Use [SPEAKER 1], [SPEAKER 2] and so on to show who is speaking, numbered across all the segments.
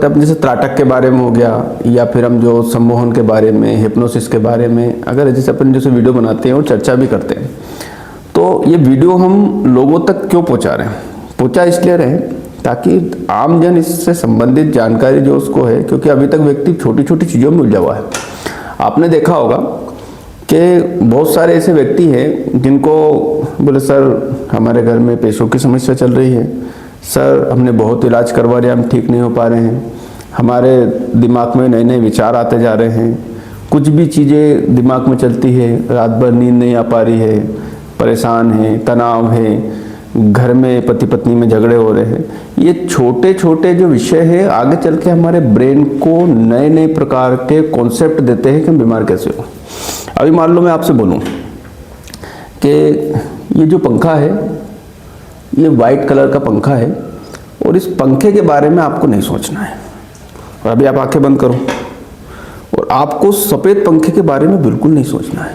[SPEAKER 1] अब जैसे त्राटक के बारे में हो गया, या फिर हम जो सम्मोहन के बारे में, हिप्नोसिस के बारे में अगर जैसे अपन जैसे वीडियो बनाते हैं और चर्चा भी करते हैं, तो ये वीडियो हम लोगों तक क्यों पहुंचा रहे हैं? पहुंचा इसलिए रहे ताकि आम जन इससे संबंधित जानकारी जो उसको है, क्योंकि अभी तक व्यक्ति छोटी छोटी चीज़ों में उलझा हुआ है। आपने देखा होगा कि बहुत सारे ऐसे व्यक्ति हैं जिनको बोले सर हमारे घर में पैसों की समस्या चल रही है, सर हमने बहुत इलाज करवा रहे हैं, हम ठीक नहीं हो पा रहे हैं, हमारे दिमाग में नए नए विचार आते जा रहे हैं, कुछ भी चीज़ें दिमाग में चलती है, रात भर नींद नहीं आ पा रही है, परेशान है, तनाव है, घर में पति पत्नी में झगड़े हो रहे हैं। ये छोटे छोटे जो विषय है आगे चल के हमारे ब्रेन को नए नए प्रकार के कॉन्सेप्ट देते हैं कि हम बीमार कैसे हो। अभी मान लो मैं आपसे बोलूं कि ये जो पंखा है, ये वाइट कलर का पंखा है और इस पंखे के बारे में आपको नहीं सोचना है। और अभी आप आंखें बंद करो और आपको सफ़ेद पंखे के बारे में बिल्कुल नहीं सोचना है।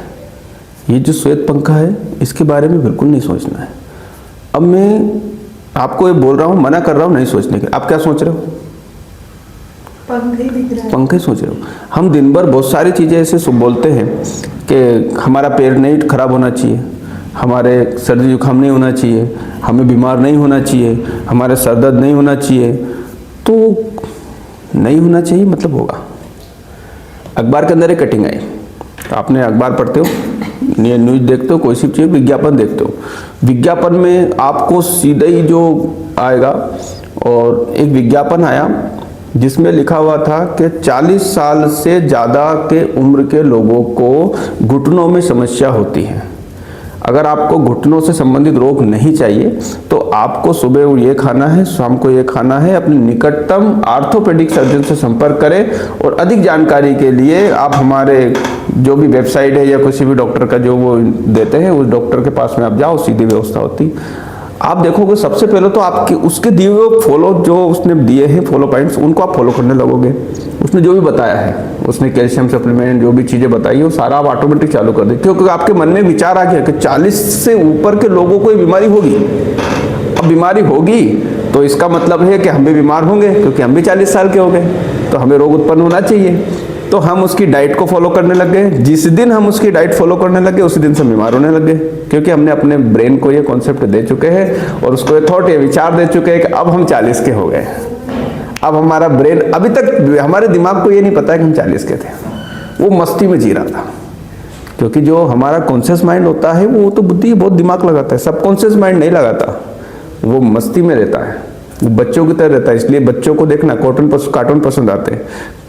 [SPEAKER 1] ये जो श्वेत पंखा है इसके बारे में बिल्कुल नहीं सोचना है। अब मैं आपको ये बोल रहा हूँ, मना कर रहा हूँ नहीं सोचने के। आप क्या सोच रहे हो?
[SPEAKER 2] पंखे दिख रहा है।
[SPEAKER 1] पंखे सोच रहे हो। हम दिन भर बहुत सारी चीज़ें ऐसे बोलते हैं कि हमारा पैर नहीं खराब होना चाहिए, हमारे सर्दी जुकाम नहीं होना चाहिए, हमें बीमार नहीं होना चाहिए, हमारे सर दर्द नहीं होना चाहिए। तो नहीं होना चाहिए मतलब होगा। अखबार के अंदर एक कटिंग आई, तो आपने अखबार पढ़ते हो, न्यूज़ देखते हो, कोई सी चीज़ विज्ञापन देखते हो, विज्ञापन में आपको सीधे ही जो आएगा, और एक विज्ञापन आया जिसमें लिखा हुआ था कि 40 साल से ज़्यादा के उम्र के लोगों को घुटनों में समस्या होती है। अगर आपको घुटनों से संबंधित रोग नहीं चाहिए तो आपको सुबह ये खाना है, शाम को ये खाना है। अपने निकटतम आर्थोपेडिक सर्जन से संपर्क करें और अधिक जानकारी के लिए आप हमारे जो भी वेबसाइट है या किसी भी डॉक्टर का जो वो देते हैं उस डॉक्टर के पास में आप जाओ, सीधी व्यवस्था होती। आप देखोगे सबसे पहले तो आपके उसके दिए हुए फॉलो जो उसने दिए हैं फॉलो पॉइंट्स, उनको आप फॉलो करने लगोगे। उसने जो भी बताया है, उसने कैल्शियम सप्लीमेंट जो भी चीज़ें बताई है वो सारा आप ऑटोमेटिक चालू कर दे, क्योंकि आपके मन में विचार आ गया कि 40 से ऊपर के लोगों को ये बीमारी होगी। अब बीमारी होगी तो इसका मतलब है कि हम भी बीमार होंगे, क्योंकि हम भी 40 साल के हो गए, तो हमें रोग उत्पन्न होना चाहिए। तो हम उसकी डाइट को फॉलो करने लग गए। जिस दिन हम उसकी डाइट फॉलो करने लगे उसी दिन से बीमार होने लग गए, क्योंकि हमने अपने ब्रेन को ये कॉन्सेप्ट दे चुके हैं और उसको ये थॉट ये विचार दे चुके हैं कि अब हम 40 के हो गए। अब हमारा ब्रेन, अभी तक हमारे दिमाग को ये नहीं पता है कि हम 40 के थे, वो मस्ती में जी रहा था। क्योंकि जो हमारा कॉन्शियस माइंड होता है वो तो बुद्धि बहुत दिमाग लगाता है, सबकॉन्शियस माइंड नहीं लगाता, वो मस्ती में रहता है, वो बच्चों की तरह रहता है। इसलिए बच्चों को देखना कार्टून पसंद आते हैं।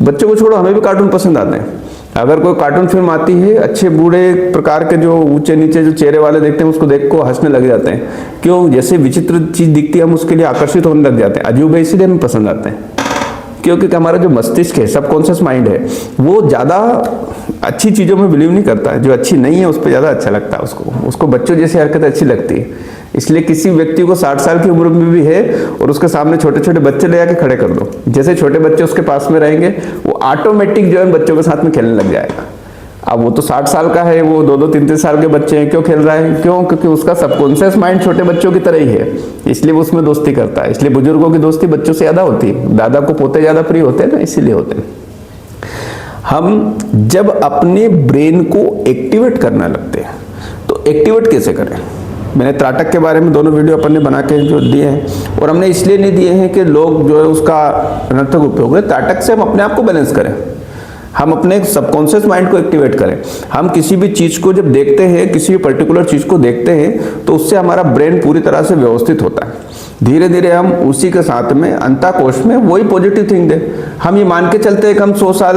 [SPEAKER 1] बच्चों को छोड़ो, हमें भी कार्टून पसंद आते हैं। अगर कोई कार्टून फिल्म आती है, अच्छे बूढ़े प्रकार के जो ऊंचे नीचे जो चेहरे वाले देखते हैं उसको देख को हंसने लग जाते हैं। क्यों? जैसे विचित्र चीज दिखती है हम उसके लिए आकर्षित होने लग जाते हैं। अजूबे इसीलिए हमें पसंद आते हैं, क्योंकि हमारा जो मस्तिष्क है, सबकॉन्शियस माइंड है, वो ज़्यादा अच्छी चीज़ों में बिलीव नहीं करता है। जो अच्छी नहीं है उस पर ज़्यादा अच्छा लगता है उसको बच्चों जैसी हरकत अच्छी लगती है। इसलिए किसी व्यक्ति को 60 साल की उम्र में भी है और उसके सामने छोटे छोटे बच्चे ले आके खड़े कर दो, जैसे छोटे बच्चे उसके पास में रहेंगे वो ऑटोमेटिक जो है बच्चों के साथ में खेलने लग जाएगा। अब वो तो 60 साल का है, वो 2-2, 3-3 साल के बच्चे हैं, क्यों खेल रहा है? क्यों? क्योंकि उसका सबकॉन्शियस माइंड छोटे बच्चों की तरह ही है, इसलिए वो उसमें दोस्ती करता है। इसलिए बुजुर्गों की दोस्ती बच्चों से ज़्यादा होती है। दादा को पोते ज़्यादा प्रिय होते हैं ना, इसीलिए होते हैं। हम जब अपने ब्रेन को एक्टिवेट करना लगते हैं तो एक्टिवेट कैसे करें? मैंने त्राटक के बारे में दोनों वीडियो अपन ने बना के जो दिए हैं, और हमने इसलिए नहीं दिए हैं कि लोग जो है उसका अनर्थक उपयोग है। त्राटक से हम अपने आप को बैलेंस करें, हम अपने सबकॉन्शियस माइंड को एक्टिवेट करें। हम किसी भी चीज़ को जब देखते हैं, किसी भी पर्टिकुलर चीज़ को देखते हैं तो उससे हमारा ब्रेन पूरी तरह से व्यवस्थित होता है। धीरे धीरे हम उसी के साथ में अंतःकोश में वही पॉजिटिव थिंग दे। हम ये मान के चलते हैं कि हम 100 साल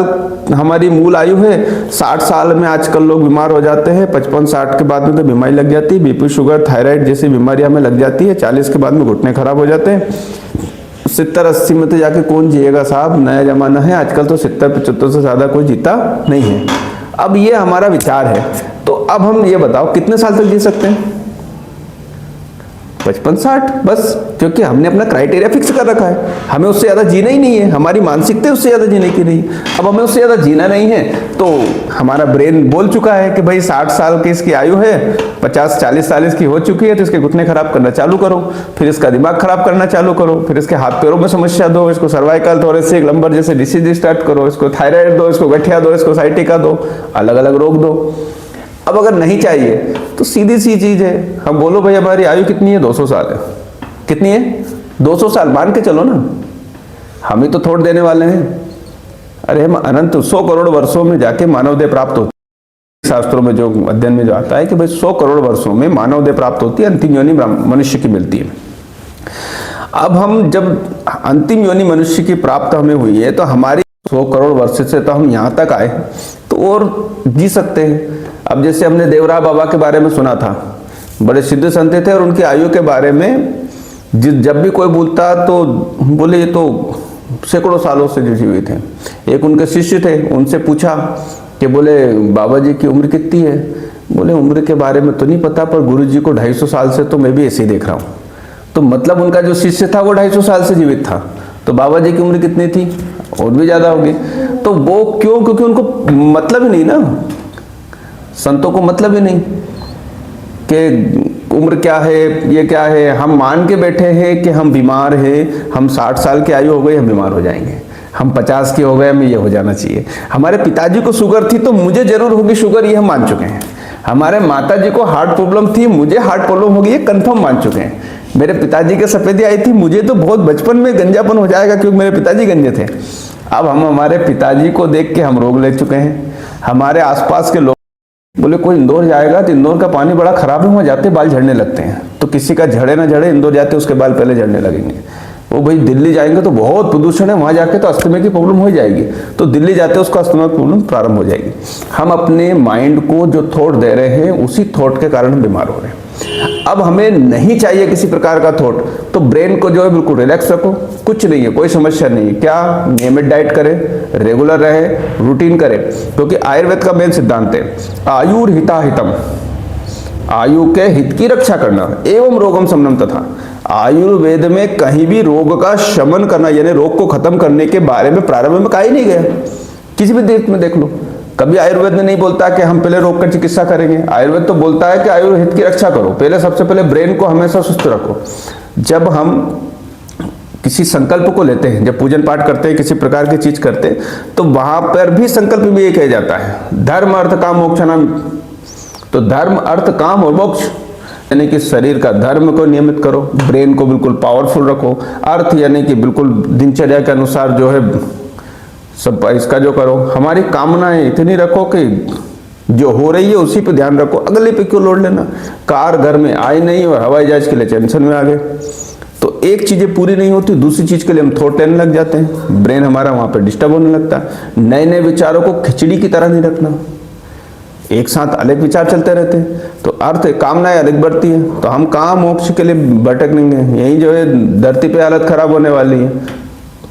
[SPEAKER 1] हमारी मूल आयु है, 60 साल में आजकल लोग बीमार हो जाते हैं, 55-60 के बाद में तो बीमारी लग जाती है, बीपी शुगर थायराइड जैसी बीमारियां हमें लग जाती है, 40 के बाद में घुटने खराब हो जाते हैं, 70-80 में तो जाके कौन जिएगा साहब, नया जमाना है, आजकल तो 70-75 से ज़्यादा कोई जीता नहीं है। अब ये हमारा विचार है। तो अब हम ये बताओ कितने साल तक जी सकते हैं? 55 60 बस, क्योंकि हमने अपना क्राइटेरिया फिक्स कर रखा है, हमें उससे ज़्यादा जीना ही नहीं है, हमारी मानसिकता उससे ज़्यादा जीने की नहीं। अब हमें उससे ज़्यादा जीना नहीं है तो हमारा ब्रेन बोल चुका है कि भाई 60 साल की इसकी आयु है, 50 40 साल इसकी हो चुकी है, तो इसके घुटने खराब करना चालू करो, फिर इसका दिमाग खराब करना चालू करो, फिर इसके हाथ पैरों में समस्या दो, इसको सर्वाइकल थोरेसिक लंबर जैसे डिसीज स्टार्ट करो, इसको थायराइड दो, इसको गठिया दो, इसको साइटिका दो, अलग अलग रोग दो। अब अगर नहीं चाहिए तो सीधी सी चीज है, हम बोलो भाई हमारी आयु कितनी है, 200 साल है, कितनी है 200 साल मान के चलो ना, हम ही तो थोड़ देने वाले हैं। अरे हम अनंत 100 करोड़ वर्षों में जाके मानव देह प्राप्त होती है, शास्त्रों में जो अध्ययन में जो आता है कि भाई 100 करोड़ वर्षों में मानव देह प्राप्त होती है, अंतिम योनि मनुष्य की मिलती है। अब हम जब अंतिम योनि मनुष्य की प्राप्त हमें हुई है तो हमारी 100 करोड़ वर्ष से तो हम यहाँ तक आए तो और जी सकते हैं। अब जैसे हमने देवरा बाबा के बारे में सुना था, बड़े सिद्ध संत थे और उनकी आयु के बारे में जब भी कोई बोलता तो बोले ये तो सैकड़ों सालों से जुड़े हुए थे। एक उनके शिष्य थे, उनसे पूछा कि बोले बाबा जी की उम्र कितनी है, बोले उम्र के बारे में तो नहीं पता, पर गुरु जी को 250 साल से तो मैं भी ऐसे ही देख रहा हूँ। तो मतलब उनका जो शिष्य था वो 250 साल से जीवित था, तो बाबा जी की उम्र कितनी थी, और भी ज़्यादा होगी। तो वो क्यों, क्योंकि उनको मतलब ही नहीं ना, संतों को मतलब ही नहीं कि उम्र क्या है, ये क्या है। हम मान के बैठे हैं कि हम बीमार हैं, हम 60 साल की आयु हो गई हम बीमार हो जाएंगे, हम 50 के हो गए हमें ये हो जाना चाहिए। हमारे पिताजी को शुगर थी तो मुझे जरूर होगी शुगर, ये हम मान चुके हैं। हमारे माताजी को हार्ट प्रॉब्लम थी, मुझे हार्ट प्रॉब्लम होगी, ये कंफर्म मान चुके हैं। मेरे पिताजी के सफेदी आई थी, मुझे तो बहुत बचपन में गंजापन हो जाएगा क्योंकि मेरे पिताजी गंजे थे। अब हम हमारे पिताजी को देख के हम रोग ले चुके हैं। हमारे आसपास के लोग बोले कोई इंदौर जाएगा तो इंदौर का पानी बड़ा खराब है, वहाँ जाते बाल झड़ने लगते हैं, तो किसी का झड़े ना झड़े, इंदौर जाते उसके बाल पहले झड़ने लगेंगे। वो भाई दिल्ली जाएंगे तो बहुत प्रदूषण है, वहाँ जाके तो अस्थमा की प्रॉब्लम हो जाएगी, तो दिल्ली जाते उसको अस्थमा की प्रॉब्लम प्रारंभ हो जाएगी। हम अपने माइंड को जो थॉट दे रहे हैं उसी थॉट के कारण हम बीमार हो रहे हैं। अब हमें नहीं चाहिए किसी प्रकार का थॉट, तो ब्रेन को जो है बिल्कुल रिलैक्स रखो, कुछ नहीं है, कोई समस्या नहीं है। क्या, नियमित डाइट करें, रेगुलर रहे, रूटीन करें, क्योंकि आयुर्वेद का मेन सिद्धांत है आयुर्हिता हितम, आयु के हित की रक्षा करना एवं रोगम शमनम तथा। आयुर्वेद में कहीं भी रोग का शमन करना यानी रोग को खत्म करने के बारे में प्रारंभ में कहा ही नहीं गया। किसी भी देश में देख लो, कभी आयुर्वेद में नहीं बोलता कि हम पहले रोग का चिकित्सा करेंगे। आयुर्वेद तो बोलता है कि आयुर्हित की रक्षा करो, पहले सबसे पहले ब्रेन को हमेशा सुस्त रखो। जब हम किसी संकल्प को लेते हैं, जब पूजन पाठ करते हैं, किसी प्रकार की चीज करते हैं, तो वहां पर भी संकल्प में ये कहा जाता है धर्म अर्थ काम मोक्ष नाम। तो धर्म अर्थ काम और मोक्ष यानी कि शरीर का धर्म को नियमित करो, ब्रेन को बिल्कुल पावरफुल रखो, अर्थ यानी कि बिल्कुल दिनचर्या के अनुसार जो है सब इसका जो करो। हमारी कामनाएं इतनी रखो कि जो हो रही है उसी पे ध्यान रखो, अगले पे क्यों लोड लेना। कार घर में आई नहीं और हवाई जहाज के लिए टेंशन में आ गए, तो एक चीजें पूरी नहीं होती, दूसरी चीज के लिए हम थोड़ा लेने लग जाते हैं, ब्रेन हमारा वहां पर डिस्टर्ब होने लगता है। नए नए विचारों को खिचड़ी की तरह नहीं रखना, एक साथ अलग विचार चलते रहते हैं, तो अर्थ कामनाएं अलग बढ़ती है, तो हम कहाँ मोक्ष के लिए भटकेंगे। यही जो है धरती पे हालत खराब होने वाली है,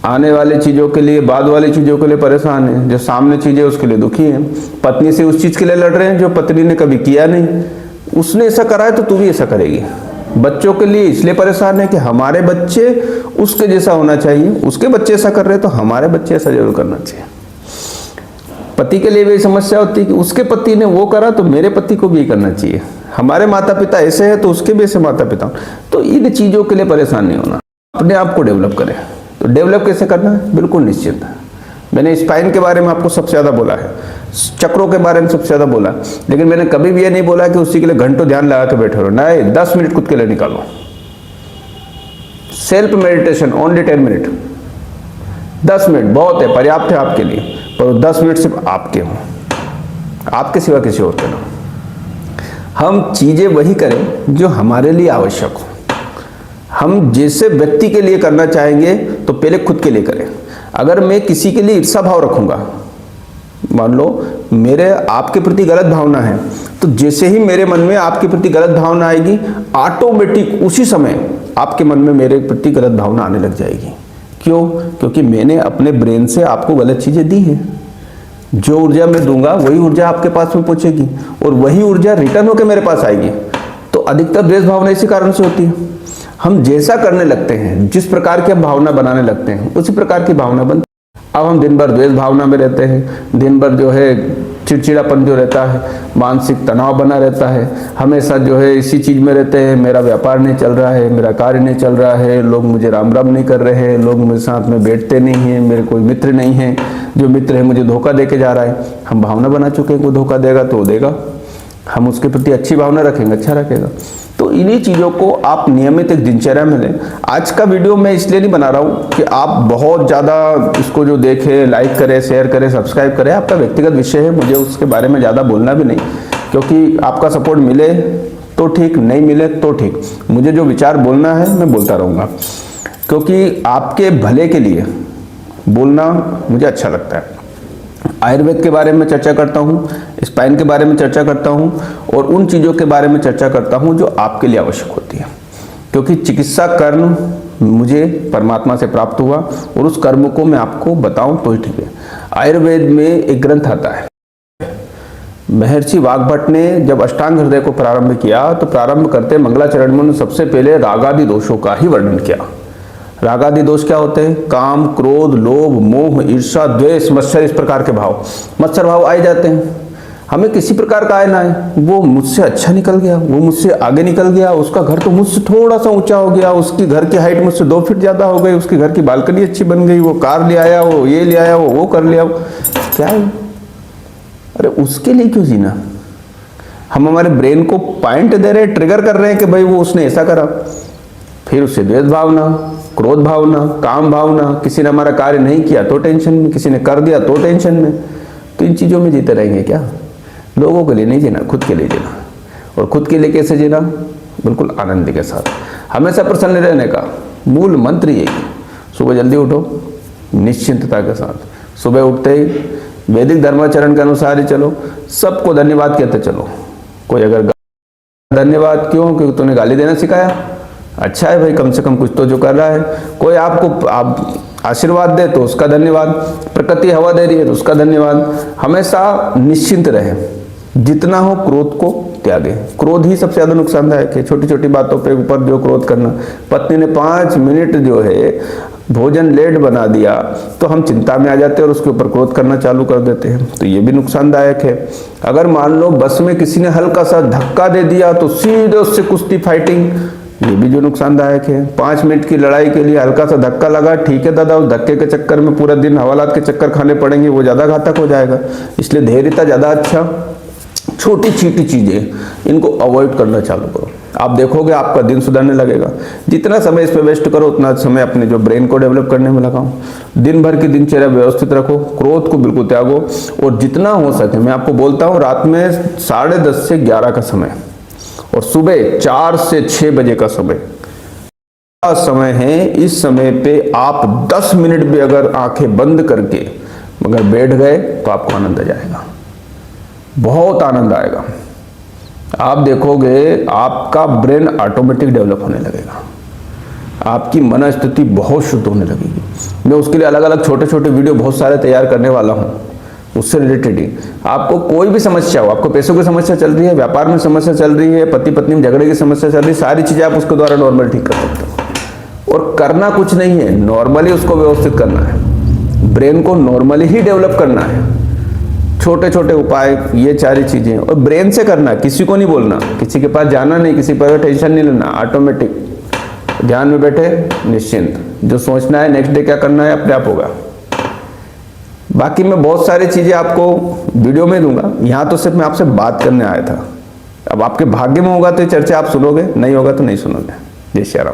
[SPEAKER 1] आने वाली चीजों के लिए, बाद वाली चीजों के लिए परेशान है, जो सामने चीजें उसके लिए दुखी है। पत्नी से उस चीज के लिए लड़ रहे हैं जो पत्नी ने कभी किया नहीं, उसने ऐसा करा है तो तू भी ऐसा करेगी। बच्चों के लिए इसलिए परेशान है कि हमारे बच्चे उसके जैसा होना चाहिए, उसके बच्चे ऐसा कर रहे हैं तो हमारे बच्चे ऐसा जरूर करना चाहिए। पति के लिए भी समस्या होती है कि उसके पति ने वो करा तो मेरे पति को भी ये करना चाहिए, हमारे माता पिता ऐसे हैं तो उसके भी ऐसे माता पिता। तो इन चीजों के लिए परेशान नहीं होना, अपने आप को डेवलप करें। तो डेवलप कैसे करना है, बिल्कुल निश्चित। मैंने स्पाइन के बारे में आपको सबसे ज्यादा बोला है, चक्रों के बारे में सबसे ज्यादा बोला, लेकिन मैंने कभी भी ये नहीं बोला कि उसी के लिए घंटों ध्यान लगा के बैठे रहो। नहीं, 10 मिनट खुद के लिए निकालो। Self meditation only 10 minute, 10 minute बहुत है, पर्याप्त है आपके लिए, पर 10 मिनट सिर्फ आपके हों, आपके सिवा किसी और के ना। हम चीजें वही करें जो हमारे लिए आवश्यक हो। हम जैसे व्यक्ति के लिए करना चाहेंगे तो पहले खुद के लिए करें। अगर मैं किसी के लिए ईर्षा भाव रखूंगा, मान लो मेरे आपके प्रति गलत भावना है, तो जैसे ही मेरे मन में आपके प्रति गलत भावना आएगी, ऑटोमेटिक उसी समय आपके मन में मेरे प्रति गलत भावना आने लग जाएगी। क्यों? क्योंकि मैंने अपने ब्रेन से आपको गलत चीजें दी है। जो ऊर्जा मैं दूंगा वही ऊर्जा आपके पास में पहुंचेगी और वही ऊर्जा रिटर्न होकर मेरे पास आएगी। तो अधिकतर द्वेष भावना इसी कारण से होती है। हम जैसा करने लगते हैं, जिस प्रकार की हम भावना बनाने लगते हैं, उसी प्रकार की भावना बनती है। अब हम दिन भर द्वेष भावना में रहते हैं, दिन भर जो है चिड़चिड़ापन जो रहता है, मानसिक तनाव बना रहता है, हमेशा जो है इसी चीज़ में रहते हैं, मेरा व्यापार नहीं चल रहा है, मेरा कार्य नहीं चल रहा है, लोग मुझे राम राम नहीं कर रहे हैं, लोग मेरे साथ में बैठते नहीं हैं, मेरे कोई मित्र नहीं है, जो मित्र है मुझे धोखा दे के जा रहा है। हम भावना बना चुके हैं, कोई धोखा देगा तो देगा, हम उसके प्रति अच्छी भावना रखेंगे, अच्छा रखेगा। तो इन्हीं चीज़ों को आप नियमित एक दिनचर्या में लें। आज का वीडियो मैं इसलिए नहीं बना रहा हूँ कि आप बहुत ज़्यादा इसको जो देखें, लाइक करें, शेयर करें, सब्सक्राइब करें, आपका व्यक्तिगत विषय है, मुझे उसके बारे में ज़्यादा बोलना भी नहीं, क्योंकि आपका सपोर्ट मिले तो ठीक, नहीं मिले तो ठीक, मुझे जो विचार बोलना है मैं बोलता रहूँगा, क्योंकि आपके भले के लिए बोलना मुझे अच्छा लगता है। आयुर्वेद के बारे में चर्चा करता हूँ, स्पाइन के बारे में चर्चा करता हूँ, और उन चीज़ों के बारे में चर्चा करता हूँ जो आपके लिए आवश्यक होती है, क्योंकि चिकित्सा कर्म मुझे परमात्मा से प्राप्त हुआ और उस कर्म को मैं आपको बताऊं तो ही ठीक है। आयुर्वेद में एक ग्रंथ आता है, महर्षि वाग्भट ने जब अष्टांग हृदय को प्रारंभ किया तो प्रारंभ करते मंगलाचरण में उन्होंने सबसे पहले रागादि दोषों का ही वर्णन किया। रागादि दोष क्या होते हैं? काम, क्रोध, लोभ, मोह, ईर्ष्या, द्वेष, मत्सर, इस प्रकार के भाव, मत्सर भाव आए जाते हैं। हमें किसी प्रकार का आए ना आए, वो मुझसे अच्छा निकल गया, वो मुझसे आगे निकल गया, उसका घर तो मुझसे थोड़ा सा ऊंचा हो गया, उसकी घर की हाइट मुझसे 2 फीट ज्यादा हो गई, उसकी घर की बालकनी अच्छी बन गई, वो कार ले आया, वो ये ले आया, वो कर लिया, क्या है? अरे उसके लिए क्यों जीना? हम हमारे ब्रेन को पॉइंट दे रहे हैं, ट्रिगर कर रहे हैं कि भाई वो उसने ऐसा करा, फिर उससे द्वेष भावना, क्रोध भावना, काम भावना, किसी ने हमारा कार्य नहीं किया तो टेंशन में, किसी ने कर दिया तो टेंशन में। तो इन चीज़ों में जीते रहेंगे क्या? लोगों के लिए नहीं जीना, खुद के लिए जीना। और खुद के लिए कैसे जीना? बिल्कुल आनंद के साथ, हमेशा प्रसन्न रहने का मूल मंत्र ये है। सुबह जल्दी उठो, निश्चिंतता के साथ, सुबह उठते ही वैदिक धर्माचरण के अनुसार ही चलो, सबको धन्यवाद कहते चलो। कोई अगर धन्यवाद क्यों? क्योंकि तूने गाली देना सिखाया, अच्छा है भाई, कम से कम कुछ तो जो कर रहा है। कोई आपको आप आशीर्वाद दे तो उसका धन्यवाद, प्रकृति हवा दे रही है तो उसका धन्यवाद। हमेशा निश्चिंत रहे, जितना हो क्रोध को त्यागे। क्रोध ही सबसे ज्यादा नुकसानदायक है, छोटी छोटी बातों पे ऊपर जो क्रोध करना। पत्नी ने 5 मिनट जो है भोजन लेट बना दिया तो हम चिंता में आ जाते हैं और उसके ऊपर क्रोध करना चालू कर देते हैं, तो ये भी नुकसानदायक है। अगर मान लो बस में किसी ने हल्का सा धक्का दे दिया तो सीधे उससे कुश्ती फाइटिंग, ये भी जो नुकसानदायक है। 5 मिनट की लड़ाई के लिए हल्का सा धक्का लगा, ठीक है दादा, उस धक्के के चक्कर में पूरा दिन हवालात के चक्कर खाने पड़ेंगे, वो ज़्यादा घातक हो जाएगा। इसलिए धैर्यता ज़्यादा अच्छा। छोटी छोटी चीज़ें इनको अवॉइड करना चालू करो, आप देखोगे आपका दिन सुधरने लगेगा। जितना समय इस पर वेस्ट करो उतना समय अपने जो ब्रेन को डेवलप करने में लगाओ। दिन भर की दिनचर्या व्यवस्थित रखो, क्रोध को बिल्कुल त्यागो, और जितना हो सके मैं आपको बोलता हूँ रात में 10:30 से 11 का समय और सुबह 4 से 6 बजे का समय है। इस समय पे आप 10 मिनट भी अगर आंखें बंद करके मगर बैठ गए तो आपको आनंद आ जाएगा, बहुत आनंद आएगा। आप देखोगे आपका ब्रेन ऑटोमेटिक डेवलप होने लगेगा, आपकी मन स्थिति बहुत शुद्ध होने लगेगी। मैं उसके लिए अलग अलग छोटे छोटे वीडियो बहुत सारे तैयार करने वाला हूँ, उससे रिलेटेड ही। आपको कोई भी समस्या हो, आपको पैसों की समस्या चल रही है, व्यापार में समस्या चल रही है, पति पत्नी में झगड़े की समस्या चल रही है, सारी चीज़ें आप उसके द्वारा नॉर्मल ठीक कर सकते हो। और करना कुछ नहीं है, नॉर्मली उसको व्यवस्थित करना है, ब्रेन को नॉर्मली ही डेवलप करना है। छोटे छोटे उपाय, ये सारी चीज़ें, और ब्रेन से करना, किसी को नहीं बोलना, किसी के पास जाना नहीं, किसी पर टेंशन नहीं लेना, ऑटोमेटिक ध्यान में बैठे निश्चिंत, जो सोचना है नेक्स्ट डे क्या करना है अपने आप होगा। बाकी मैं बहुत सारी चीज़ें आपको वीडियो में दूंगा, यहाँ तो सिर्फ मैं आपसे बात करने आया था। अब आपके भाग्य में होगा तो चर्चा आप सुनोगे, नहीं होगा तो नहीं सुनोगे। जय श्री राम।